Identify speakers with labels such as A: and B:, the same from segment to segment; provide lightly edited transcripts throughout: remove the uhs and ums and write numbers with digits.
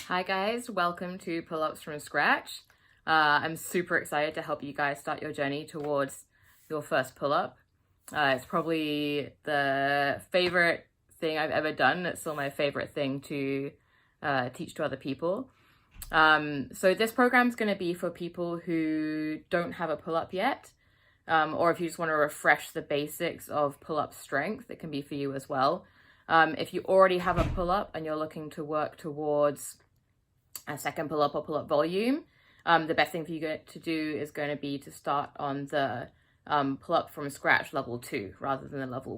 A: Hi guys, welcome to Pull-Ups from Scratch. I'm super excited to help you guys start your journey towards your first pull-up. It's probably the favorite thing I've ever done. It's still my favorite thing to teach to other people. So this program is going to be for people who don't have a pull-up yet, or if you just want to refresh the basics of pull-up strength, it can be for you as well. If you already have a pull-up and you're looking to work towards a second pull-up or pull-up volume, the best thing for you to do is going to be to start on the pull-up from scratch level 2 rather than the level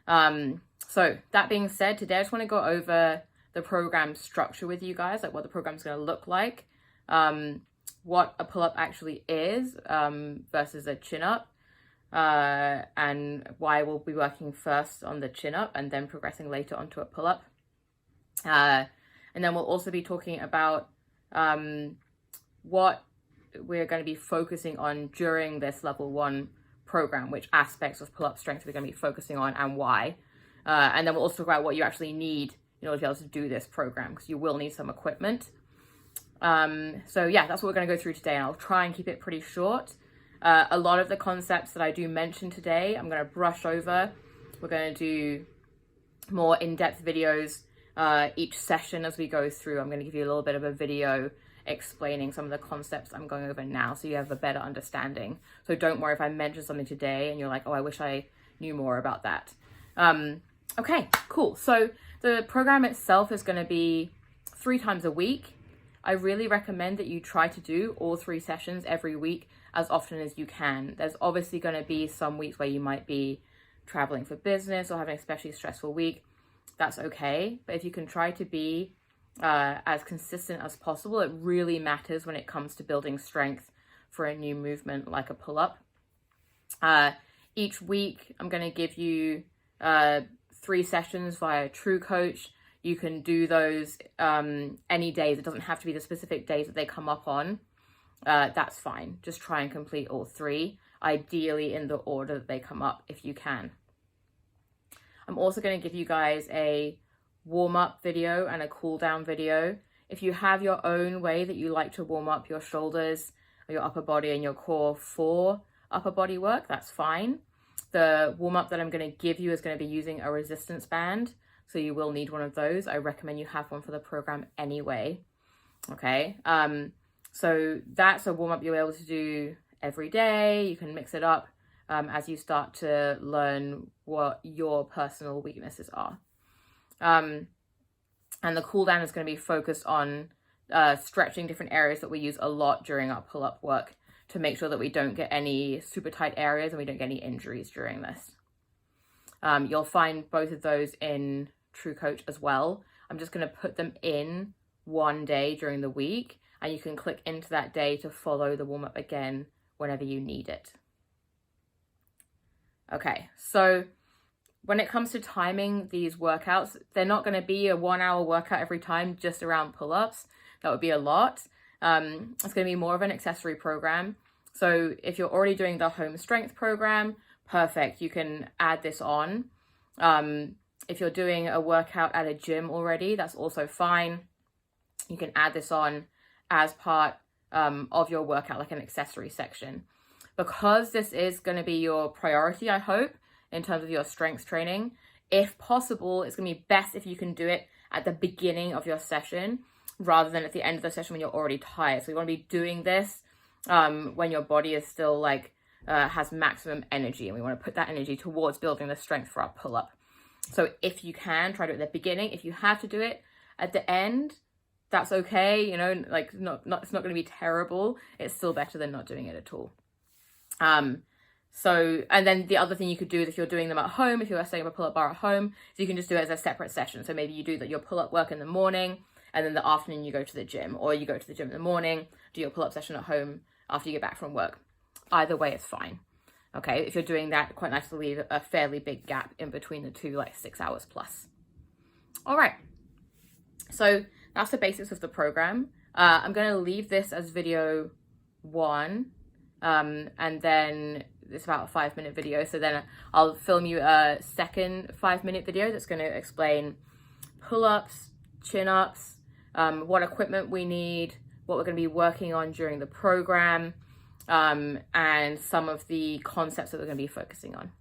A: 1. So that being said, today I just want to go over the program structure with you guys, like what the program's going to look like, what a pull-up actually is versus a chin-up, and why we'll be working first on the chin-up and then progressing later onto a pull-up. And then we'll also be talking about what we're going to be focusing on during this level 1 program, which aspects of pull-up strength we're going to be focusing on and why. And then we'll also talk about what you actually need in order to be able to do this program, because you will need some equipment. So yeah, that's what we're going to go through today, and I'll try and keep it pretty short. A lot of the concepts that I do mention today, I'm going to brush over. We're going to do more in-depth videos each session as we go through. I'm going to give you a little bit of a video explaining some of the concepts I'm going over now so you have a better understanding. So don't worry if I mention something today and you're like, oh, I wish I knew more about that. Okay, cool. So the program itself is going to be 3 times a week. I really recommend that you try to do all 3 sessions every week as often as you can. There's obviously going to be some weeks where you might be traveling for business or having an especially stressful week. That's okay. But if you can try to be as consistent as possible, it really matters when it comes to building strength for a new movement like a pull-up. Each week, I'm going to give you 3 sessions via TrueCoach. You can do those any days. It doesn't have to be the specific days that they come up on. That's fine. Just try and complete all 3, ideally in the order that they come up if you can. I'm also going to give you guys a warm-up video and a cool-down video. If you have your own way that you like to warm up your shoulders, or your upper body and your core for upper body work, that's fine. The warm-up that I'm going to give you is going to be using a resistance band, so you will need one of those. I recommend you have one for the program anyway. Okay, so that's a warm-up you'll be able to do every day. You can mix it up as you start to learn what your personal weaknesses are. And the cool down is going to be focused on stretching different areas that we use a lot during our pull-up work to make sure that we don't get any super tight areas and we don't get any injuries during this. You'll find both of those in TrueCoach as well. I'm just going to put them in one day during the week, and you can click into that day to follow the warm-up again whenever you need it. Okay, so when it comes to timing these workouts, they're not going to be a 1-hour workout every time just around pull-ups. That would be a lot. It's going to be more of an accessory program. So if you're already doing the home strength program, perfect. You can add this on. If you're doing a workout at a gym already, that's also fine. You can add this on as part of your workout, like an accessory section. Because this is going to be your priority, I hope, in terms of your strength training, if possible, it's going to be best if you can do it at the beginning of your session rather than at the end of the session when you're already tired. So you want to be doing this when your body is still has maximum energy, and we want to put that energy towards building the strength for our pull-up. So if you can, try to do it at the beginning. If you have to do it at the end, that's okay. You know, like it's not going to be terrible. It's still better than not doing it at all. So, and then the other thing you could do is if you're doing them at home, if you're setting up a pull-up bar at home, so you can just do it as a separate session. So maybe you do your pull-up work in the morning, and then the afternoon you go to the gym, or you go to the gym in the morning, do your pull-up session at home after you get back from work. Either way is fine. Okay, if you're doing that, quite nice to leave a fairly big gap in between the two, like 6 hours plus. All right, so that's the basics of the program. I'm going to leave this as video 1, and then it's about a 5-minute video. So then I'll film you a second 5-minute video that's going to explain pull-ups, chin-ups, what equipment we need, what we're going to be working on during the program, and some of the concepts that we're going to be focusing on.